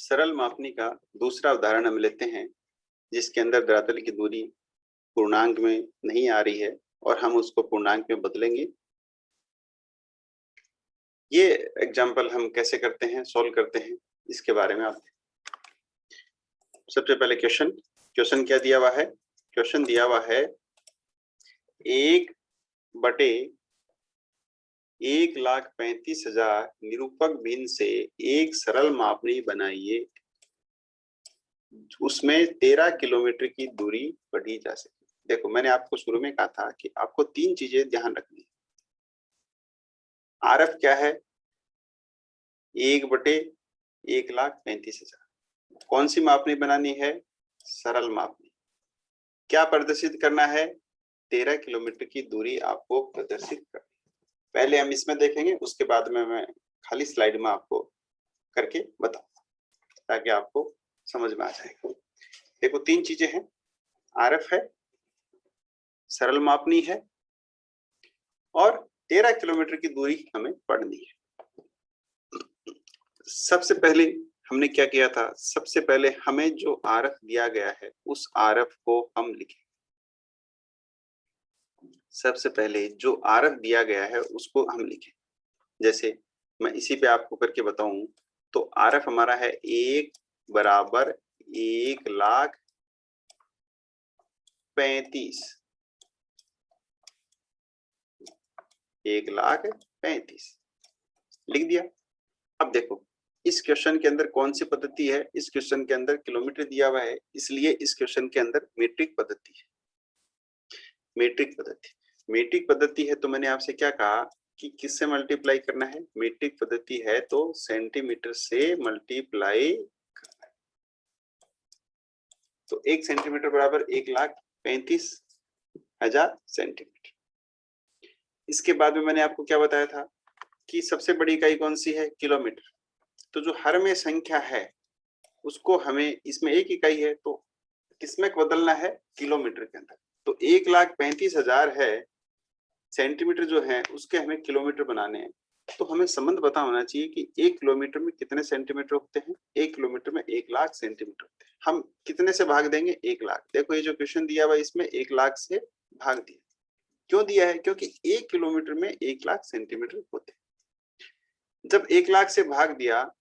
सरल मापनी का दूसरा उदाहरण हम लेते हैं, जिसके अंदर धरातल की दूरी पूर्णांक में नहीं आ रही है और हम उसको पूर्णांक में बदलेंगे। ये एग्जाम्पल हम कैसे करते हैं, सोल्व करते हैं, इसके बारे में आप सबसे पहले क्वेश्चन क्या दिया हुआ है। क्वेश्चन दिया हुआ है 1/1,35,000 निरूपक भिन्न से एक सरल मापनी बनाइए, उसमें 13 किलोमीटर की दूरी बढ़ी जा सके। देखो, मैंने आपको शुरू में कहा था कि आपको तीन चीजें ध्यान रखनी है। आरएफ क्या है? 1/1,35,000। कौन सी मापनी बनानी है? सरल मापनी। क्या प्रदर्शित करना है? 13 किलोमीटर की दूरी आपको प्रदर्शित करनी। पहले हम इसमें देखेंगे, उसके बाद में मैं खाली स्लाइड में आपको करके बताऊंगा ताकि आपको समझ में आ जाएगा। देखो, तीन चीजें हैं। आरएफ है, सरल मापनी है और 13 किलोमीटर की दूरी हमें पढ़नी है। सबसे पहले हमने क्या किया था? सबसे पहले हमें जो आरएफ दिया गया है उस आरएफ को हम लिखें। सबसे पहले जो आरएफ दिया गया है उसको हम लिखें। जैसे मैं इसी पे आपको करके बताऊं तो आरएफ हमारा है 1/1,35,000। 1,35,000 लिख दिया। अब देखो, इस क्वेश्चन के अंदर कौन सी पद्धति है? इस क्वेश्चन के अंदर किलोमीटर दिया हुआ है, इसलिए इस क्वेश्चन के अंदर मीट्रिक पद्धति है। मीट्रिक पद्धति है तो मैंने आपसे क्या कहा कि किससे मल्टीप्लाई करना है? मीट्रिक पद्धति है तो सेंटीमीटर से मल्टीप्लाई करना है। तो 1 सेंटीमीटर बराबर 1,35,000 सेंटीमीटर। इसके बाद में मैंने आपको क्या बताया था कि सबसे बड़ी इकाई कौन सी है? किलोमीटर। तो जो हर में संख्या है उसको हमें, इसमें एक इकाई है तो किसमें बदलना है? किलोमीटर के अंदर। तो 1,35,000 है सेंटीमीटर जो है उसके हमें किलोमीटर बनाने हैं। तो हमें संबंध पता होना चाहिए कि 1 किलोमीटर में कितने सेंटीमीटर होते हैं। 1 किलोमीटर में 1,00,000 सेंटीमीटर होते हैं। हम कितने से भाग देंगे? 1,00,000। देखो, ये जो क्वेश्चन दिया हुआ है इसमें 1,00,000 से भाग दिया। क्यों दिया है? क्योंकि 1 किलोमीटर में 1,00,000 सेंटीमीटर होते हैं। जब 1,00,000 से भाग दिया,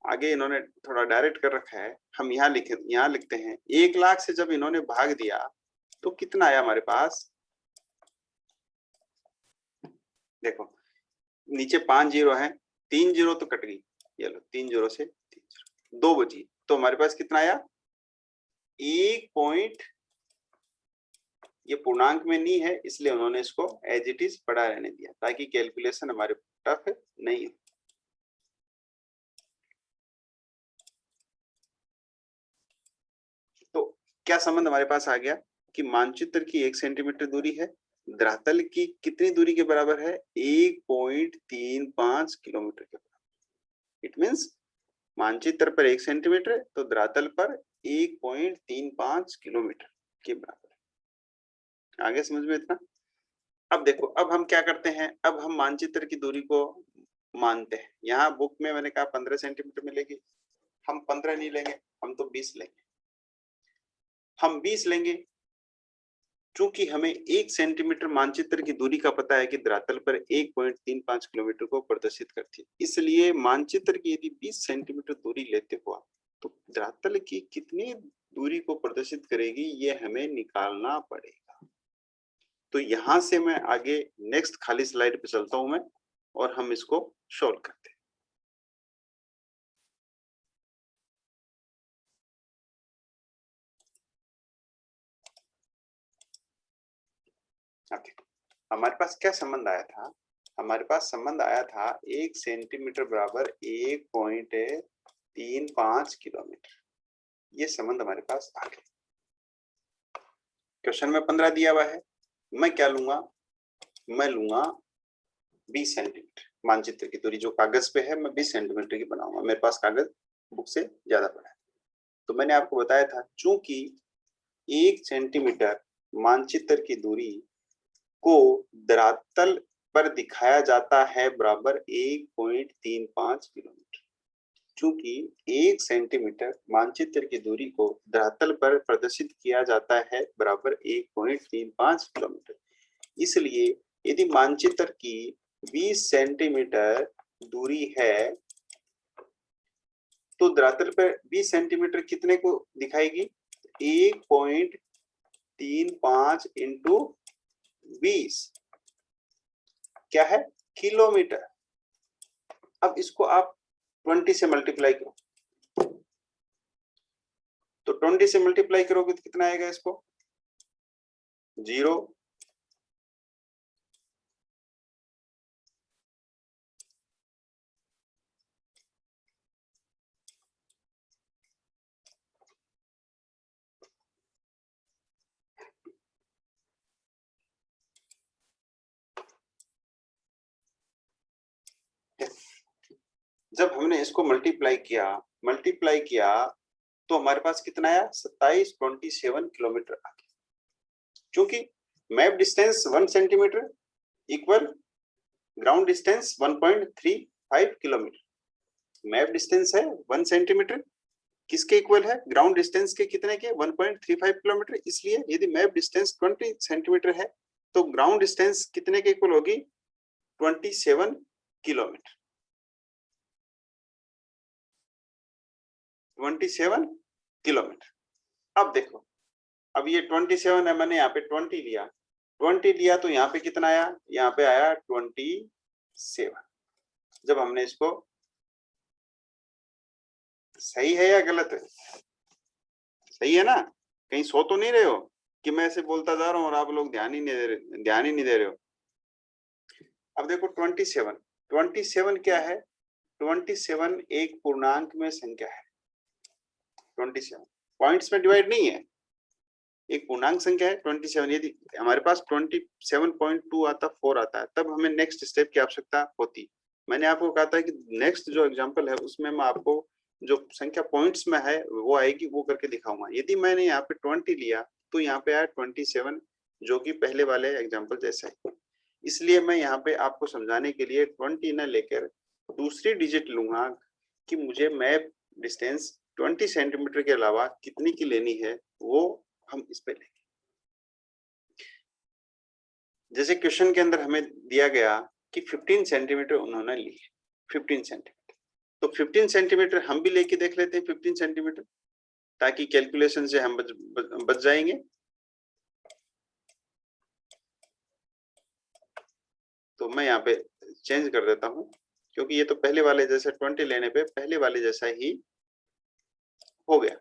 आगे इन्होंने थोड़ा डायरेक्ट कर रखा है, हम यहाँ लिखते हैं 1,00,000 से जब इन्होंने भाग दिया तो कितना आया हमारे पास? देखो, नीचे 5 जीरो है, 3 जीरो तो कट गई। ये लो, 3 जीरो से 3 जीरो, 2 बची। तो हमारे पास कितना आया? 1 ये पूर्णांक में नहीं है इसलिए उन्होंने इसको एज इट इज पड़ा रहने दिया ताकि कैलकुलेशन हमारे टफ नहीं हो। तो क्या संबंध हमारे पास आ गया कि मानचित्र की 1 सेंटीमीटर दूरी है, धरातल की कितनी दूरी के बराबर है? 1.35 किलोमीटर के बराबर। इट मींस मानचित्र पर 1 सेंटीमीटर तो धरातल पर 1.35 किलोमीटर के बराबर है। आगे समझ में इतना? अब देखो, अब हम क्या करते हैं? अब हम मानचित्र की दूरी को मानते हैं। यहाँ बुक में मैंने कहा 15 सेंटीमीटर मिलेगी, हम 15 नहीं लेंगे, हम तो 20 लेंगे। हम 20 लेंगे चूंकि हमें 1 सेंटीमीटर मानचित्र की दूरी का पता है कि धरातल पर 1.35 किलोमीटर को प्रदर्शित करती है, इसलिए मानचित्र की यदि 20 सेंटीमीटर दूरी लेते हुआ तो धरातल की कितनी दूरी को प्रदर्शित करेगी ये हमें निकालना पड़ेगा। तो यहां से मैं आगे नेक्स्ट खाली स्लाइड पे चलता हूं मैं, और हम इसको सॉल्व करते हैं। हमारे पास क्या संबंध आया था? हमारे पास संबंध आया था 1 सेंटीमीटर बराबर 1.35 किलोमीटर। ये संबंध हमारे पास आ गया। क्वेश्चन में 15 दिया हुआ है, मैं क्या लूंगा? मैं लूंगा 20 सेंटीमीटर। मानचित्र की दूरी जो कागज पे है मैं 20 सेंटीमीटर की बनाऊंगा, मेरे पास कागज बुक से ज्यादा पड़ा है। तो मैंने आपको बताया था चूंकि 1 सेंटीमीटर मानचित्र की दूरी को धरातल पर दिखाया जाता है बराबर 1.35 किलोमीटर। चूंकि 1 सेंटीमीटर मानचित्र की दूरी को धरातल पर प्रदर्शित किया जाता है बराबर 1.35 किलोमीटर, इसलिए यदि मानचित्र की 20 सेंटीमीटर दूरी है तो धरातल पर 20 सेंटीमीटर कितने को दिखाएगी? 1.35 इंटू 20 क्या है? किलोमीटर। अब इसको आप 20 से मल्टीप्लाई करो, तो 20 से मल्टीप्लाई करोगे तो कितना आएगा? इसको 0, जब हमने इसको मल्टीप्लाई किया तो हमारे पास कितना आया? 27 किलोमीटर आ गया। क्योंकि map distance 1 centimetre equal ground distance 1.35 kilometre. Map distance है 1 सेंटीमीटर, किसके इक्वल है? ग्राउंड डिस्टेंस के कितने के? 1.35 किलोमीटर। इसलिए यदि मैप डिस्टेंस 20 सेंटीमीटर है तो ग्राउंड डिस्टेंस कितने के इक्वल होगी? 27 किलोमीटर। 27 किलोमीटर। अब देखो, अब ये 27 है, मैंने यहाँ पे 20 लिया तो यहाँ पे कितना आया? यहाँ पे आया 27। जब हमने इसको, सही है या गलत है? सही है ना? कहीं सो तो नहीं रहे हो कि मैं ऐसे बोलता जा रहा हूँ और आप लोग ध्यान ही नहीं दे रहे हो। अब देखो 27 क्या है? 27 एक पूर्णांक में संख्या है। 27 पॉइंट्स में डिवाइड नहीं है, एक पूर्णांक संख्या है 27। यदि हमारे पास 27.2 आता, 4 आता है, तब हमें नेक्स्ट स्टेप की आवश्यकता होती। मैंने आपको कहा था कि नेक्स्ट जो एग्जांपल है उसमें मैं आपको जो संख्या पॉइंट्स में है वो आएगी, वो करके दिखाऊंगा। यदि मैंने यहाँ पे 20 लिया तो यहाँ पे आया 27, जो कि पहले वाले एग्जाम्पल जैसा है। इसलिए मैं यहाँ पे आपको समझाने के लिए 20 न लेकर दूसरी डिजिट लूंगा कि मुझे मैप डिस्टेंस 20 सेंटीमीटर के अलावा कितनी की लेनी है, वो हम इस पे लेंगे। जैसे क्वेश्चन के अंदर हमें दिया गया कि 15 सेंटीमीटर उन्होंने ली, 15 सेंटीमीटर, तो 15 सेंटीमीटर हम भी लेके देख लेते हैं 15 सेंटीमीटर, ताकि कैलकुलेशन से हम बच जाएंगे। तो मैं यहाँ पे चेंज कर देता हूँ, क्योंकि ये तो पहले वाले जैसे 20 लेने पे पहले वाले जैसा ही हो गया।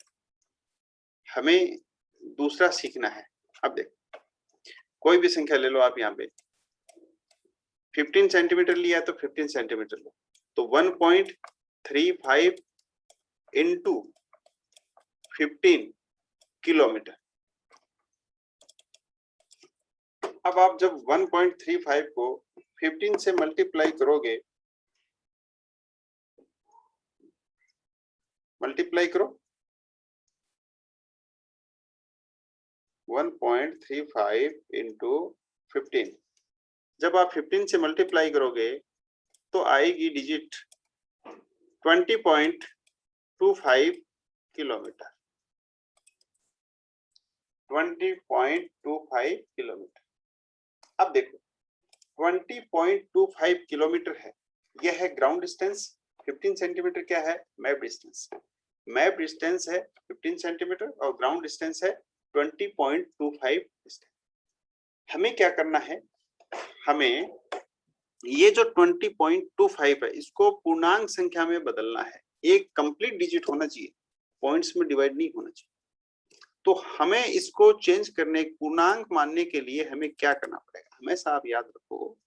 हमें दूसरा सीखना है। अब देख, कोई भी संख्या ले लो आप, यहाँ पे 15 सेंटीमीटर लिया तो 15 सेंटीमीटर लो, तो 1.35 इंटू 15 किलोमीटर। अब आप जब 1.35 को 15 से मल्टीप्लाई करोगे, मल्टीप्लाई करो 1.35 इंटू 15, जब आप 15 से मल्टीप्लाई करोगे तो आएगी डिजिट 20.25 किलोमीटर। 20.25 किलोमीटर। अब देखो 20.25 किलोमीटर है, यह है ग्राउंड डिस्टेंस। 15 सेंटीमीटर क्या है? Map distance. मैप डिस्टेंस है 15 सेंटीमीटर और ग्राउंड डिस्टेंस है 20.25 डिस्टेंस। हमें क्या करना है? हमें ये जो 20.25 है इसको पूर्णांक संख्या में बदलना है। एक कंप्लीट डिजिट होना चाहिए, पॉइंट्स में डिवाइड नहीं होना चाहिए। तो हमें इसको चेंज करने, पूर्णांक मानने के लिए हमें क्या करना पड़ेगा? हमेशा आप याद रखो,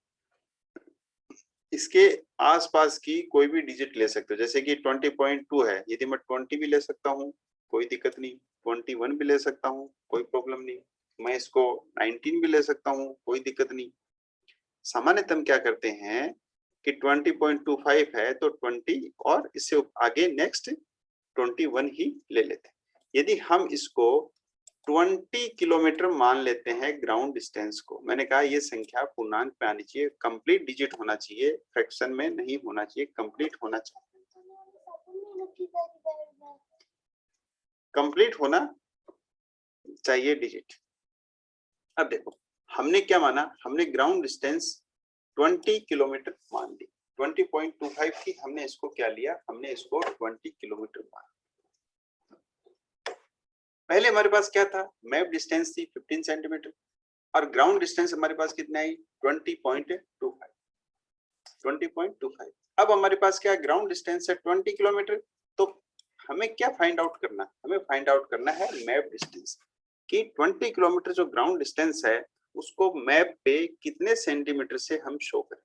इसके आसपास की कोई भी डिजिट ले सकते हो। जैसे कि 20.2 है, यदि मैं 20 भी ले सकता हूँ, कोई दिक्कत नहीं। 21 भी ले सकता हूँ, कोई प्रॉब्लम नहीं। मैं इसको 19 भी ले सकता हूँ, कोई दिक्कत नहीं। सामान्यतः हम क्या करते हैं कि 20.25 है तो 20 और इससे आगे नेक्स्ट 21 ही ले लेते हैं। यदि हम इसको 20 किलोमीटर मान लेते हैं ग्राउंड डिस्टेंस को, मैंने कहा ये संख्या पूर्णांक पे आनी चाहिए, कंप्लीट डिजिट होना चाहिए, फ्रैक्शन में नहीं होना चाहिए, कंप्लीट होना चाहिए। कंप्लीट होना चाहिए डिजिट। अब देखो हमने क्या माना, हमने ग्राउंड डिस्टेंस 20 किलोमीटर मान ली, 20.25 की हमने इसको क्या लिया, हमने इसको 20 किलोमीटर माना। पहले हमारे पास क्या था, मैप डिस्टेंस थी 15 सेंटीमीटर और ग्राउंड डिस्टेंस हमारे पास कितना आई 20.25। अब हमारे पास क्या ग्राउंड डिस्टेंस है 20 किलोमीटर, तो हमें क्या फाइंड आउट करना, हमें फाइंड आउट करना है मैप डिस्टेंस कि 20 किलोमीटर जो ग्राउंड डिस्टेंस है उसको मैप पे कितने सेंटीमीटर से हम शो करें।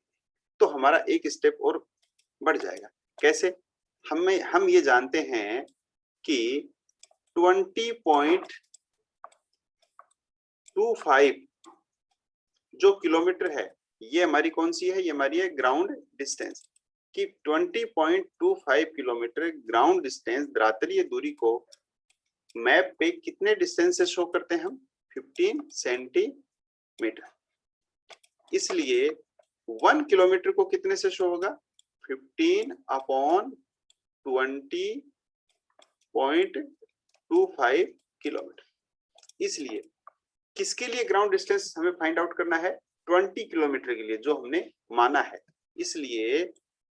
तो हमारा एक स्टेप और बढ़ जाएगा। कैसे, हम ये जानते हैं कि 20.25 जो किलोमीटर है ये हमारी कौन सी है, ये हमारी है ग्राउंड डिस्टेंस कि 20.25 किलोमीटर ग्राउंड डिस्टेंस धरातलीय दूरी को मैप पे कितने डिस्टेंस से शो करते हैं हम, 15 सेंटीमीटर। इसलिए 1 किलोमीटर को कितने से शो होगा, 15/20.25 किलोमीटर। इसलिए किसके लिए ग्राउंड डिस्टेंस हमें फाइंड आउट करना है, 20 किलोमीटर के लिए जो हमने माना है। इसलिए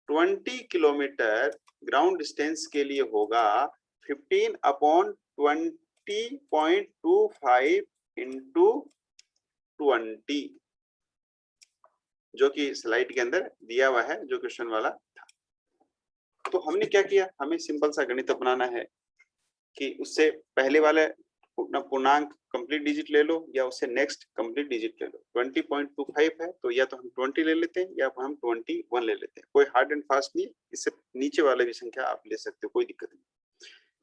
20 किलोमीटर ग्राउंड डिस्टेंस के लिए होगा 15/20.25 इंटू 20, जो कि स्लाइड के अंदर दिया हुआ है, जो क्वेश्चन वाला था। तो हमने क्या किया, हमें सिंपल सा गणित अपनाना है कि उससे पहले वाले पूर्णांक कंप्लीट डिजिट ले लो या उससे नेक्स्ट कंप्लीट डिजिट ले लो। 20.25 है तो या तो हम 20 ले लेते हैं या हम 21 ले लेते हैं, कोई हार्ड एंड फास्ट नहीं, इससे नीचे वाले भी संख्या आप ले सकते हो, कोई दिक्कत नहीं।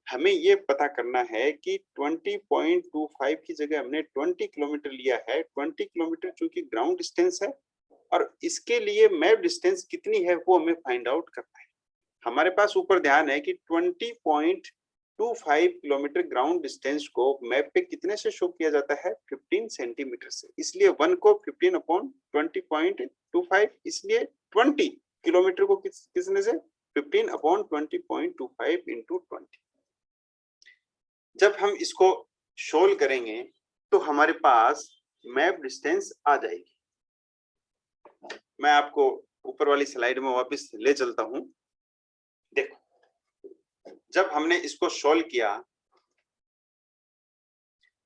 हमें ये पता करना है कि 20.25 की जगह हमने 20 किलोमीटर लिया है। 20 किलोमीटर चूंकि ग्राउंड डिस्टेंस है और इसके लिए मैप डिस्टेंस कितनी है वो हमें फाइंड आउट करना है। हमारे पास ऊपर ध्यान है कि 20.25 किलोमीटर ग्राउंड डिस्टेंस को मैप पे कितने से शो किया जाता है, 15 सेंटीमीटर से। इसलिए 1 को 15/20.25, इसलिए 20 किलोमीटर को किसने से 15/20.25 इंटू 20। जब हम इसको सोल्व करेंगे तो हमारे पास मैप डिस्टेंस आ जाएगी। मैं आपको ऊपर वाली स्लाइड में वापस ले चलता हूं। देखो जब हमने इसको सोल्व किया,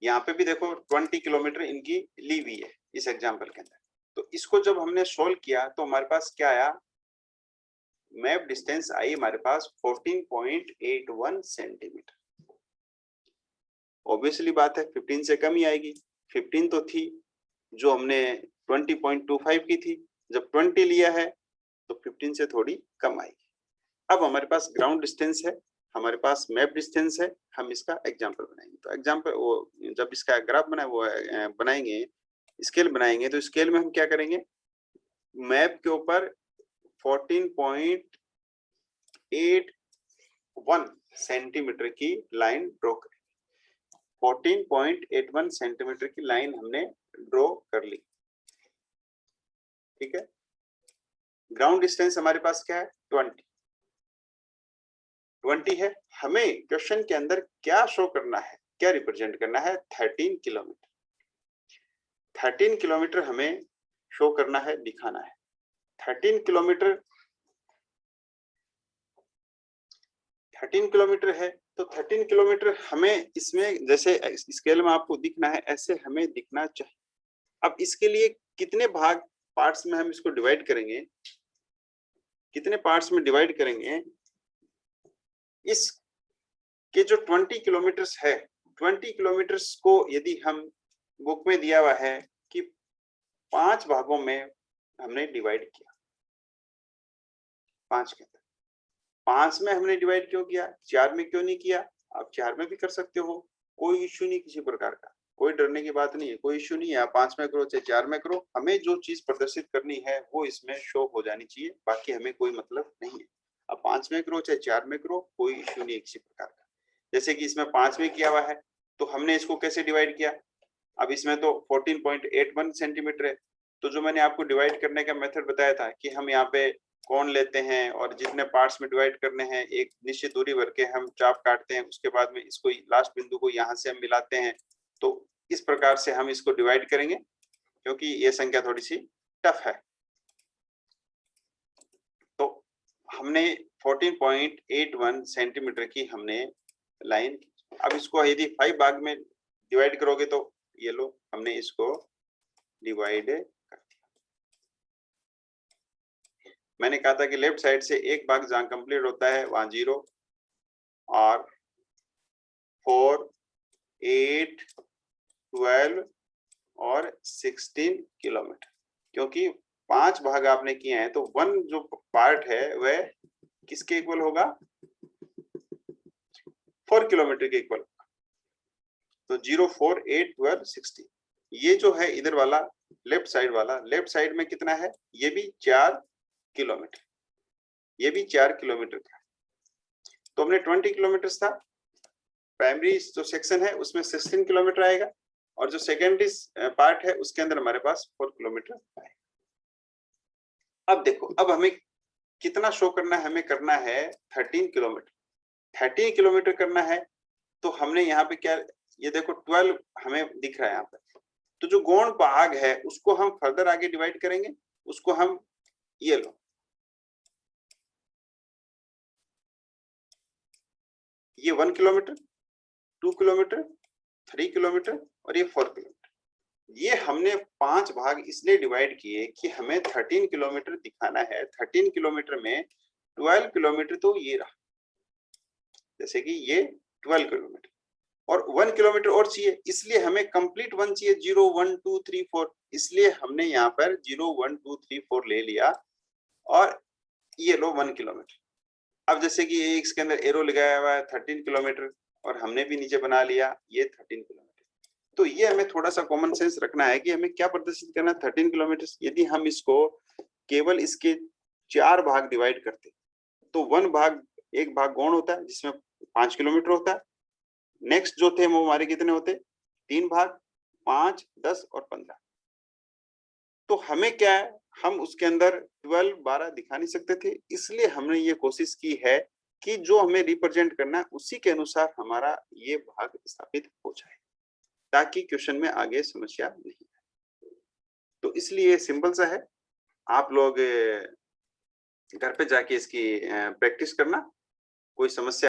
यहाँ पे भी देखो 20 किलोमीटर इनकी ली हुई है इस एग्जाम्पल के अंदर। तो इसको जब हमने सोल्व किया तो हमारे पास क्या आया, मैप डिस्टेंस आई हमारे पास 14.81 सेंटीमीटर। ऑब्वियसली बात है 15 से कम ही आएगी, 15 तो थी जो हमने 20.25 की थी, जब 20 लिया है तो 15 से थोड़ी कम आएगी। अब हमारे पास ग्राउंड डिस्टेंस है, हमारे पास मैप डिस्टेंस है, हम इसका एग्जाम्पल बनाएंगे। तो एग्जाम्पल वो जब इसका ग्राफ बनाए वो बनाएंगे, स्केल बनाएंगे, तो स्केल में हम क्या करेंगे, मैप के ऊपर 14.81 सेंटीमीटर की लाइन ड्रॉ करें। 14.81 सेंटीमीटर की लाइन हमने ड्रॉ कर ली, ठीक है। ग्राउंड डिस्टेंस हमारे पास क्या है, 20 है। हमें क्वेश्चन के अंदर क्या शो करना है, क्या रिप्रेजेंट करना है, 13 किलोमीटर। 13 किलोमीटर हमें शो करना है, दिखाना है। 13 किलोमीटर है तो 13 किलोमीटर हमें इसमें जैसे स्केल में आपको दिखना है ऐसे हमें दिखना चाहिए। अब इसके लिए कितने भाग पार्ट्स में हम इसको डिवाइड करेंगे, कितने पार्ट्स में डिवाइड करेंगे, इस के जो 20 किलोमीटर्स है, 20 किलोमीटर्स को यदि हम बुक में दिया हुआ है कि 5 भागों में हमने डिवाइड किया, 5 के अंदर 5 में हमने डिवाइड क्यों किया, 4 में क्यों नहीं किया, आप 4 में भी कर सकते हो, कोई इश्यू नहीं किसी प्रकार का, कोई डरने की बात नहीं है, कोई इश्यू नहीं है। आप 5 में करो चाहे 4 में करो, हमें जो चीज प्रदर्शित करनी है वो इसमें शो हो जानी चाहिए, बाकी हमें कोई मतलब नहीं है। अब 5 में करो चाहे 4 में करो, कोई इश्यू नहीं है किसी प्रकार का। जैसे कि इसमें 5 में किया हुआ है तो हमने इसको कैसे डिवाइड किया, अब इसमें तो 14.81 सेंटीमीटर है, तो जो मैंने आपको डिवाइड करने का मेथड बताया था कि हम यहाँ पे कोण लेते हैं और जितने पार्ट्स में डिवाइड करने हैं एक निश्चित दूरी भर के हम चाप काटते हैं, उसके बाद में इसको लास्ट बिंदु को यहाँ से हम मिलाते हैं। तो इस प्रकार से हम इसको डिवाइड करेंगे क्योंकि ये संख्या थोड़ी सी टफ है। तो हमने 14.81 सेंटीमीटर की हमने लाइन, अब इसको यदि 5 भाग में डिवाइड करोगे तो ये लो हमने इसको डिवाइड कर दिया। मैंने कहा था कि लेफ्ट साइड से एक भाग जहां कंप्लीट होता है वहां 0 और 4, 8, 12 और 16 किलोमीटर, क्योंकि 5 भाग आपने किए हैं तो 1 जो पार्ट है वह किसके इक्वल होगा, 4 किलोमीटर के इक्वल। तो 0, 4, 8, 12, 16 ये जो है इधर वाला लेफ्ट साइड वाला, लेफ्ट साइड में कितना है, ये भी 4 किलोमीटर, ये भी 4 किलोमीटर का। तो हमने 20 किलोमीटर था, प्राइमरी जो सेक्शन है उसमें 16 किलोमीटर आएगा और जो सेकेंडरी पार्ट है उसके अंदर हमारे पास 4 किलोमीटर आएगा। अब देखो, अब हमें कितना शो करना है, हमें करना है 13 किलोमीटर। 13 किलोमीटर करना है तो हमने यहाँ पे क्या, ये देखो 12 हमें दिख रहा है यहाँ पे, तो जो गौण भाग है उसको हम फर्दर आगे डिवाइड करेंगे, उसको हम ये लो, ये 1 किलोमीटर, 2 किलोमीटर, 3 किलोमीटर और ये 4 किलोमीटर। ये हमने 5 भाग इसलिए डिवाइड किए कि हमें 13 किलोमीटर दिखाना है। 13 किलोमीटर में 12 किलोमीटर तो ये रहा, जैसे कि ये 12 किलोमीटर और 1 किलोमीटर और चाहिए, इसलिए हमें कंप्लीट 1 चाहिए, 0, 1, 2, 3, 4, इसलिए हमने यहाँ पर 0, 1, 2, 3, 4 ले लिया और ये लो 1 किलोमीटर। अब जैसे कि इसके अंदर एरो लगाया हुआ है 13 किलोमीटर और हमने भी नीचे बना लिया ये 13 किलोमीटर। तो ये हमें थोड़ा सा कॉमन सेंस रखना है कि हमें क्या प्रदर्शित करना है, 13 किलोमीटर। यदि हम इसको केवल इसके 4 भाग डिवाइड करते तो एक भाग गौण होता है जिसमें 5 किलोमीटर होता है। नेक्स्ट जो थे वो हमारे कितने होते, 3 भाग, 5, 10 और 15। तो हमें क्या है, हम उसके अंदर 12, 12 दिखा नहीं सकते थे, इसलिए हमने ये कोशिश की है कि जो हमें रिप्रेजेंट करना है उसी के अनुसार हमारा ये भाग स्थापित हो जाए ताकि क्वेश्चन में आगे समस्या नहीं आए। तो इसलिए सिंपल सा है, आप लोग घर पे जाके इसकी प्रैक्टिस करना, कोई समस्या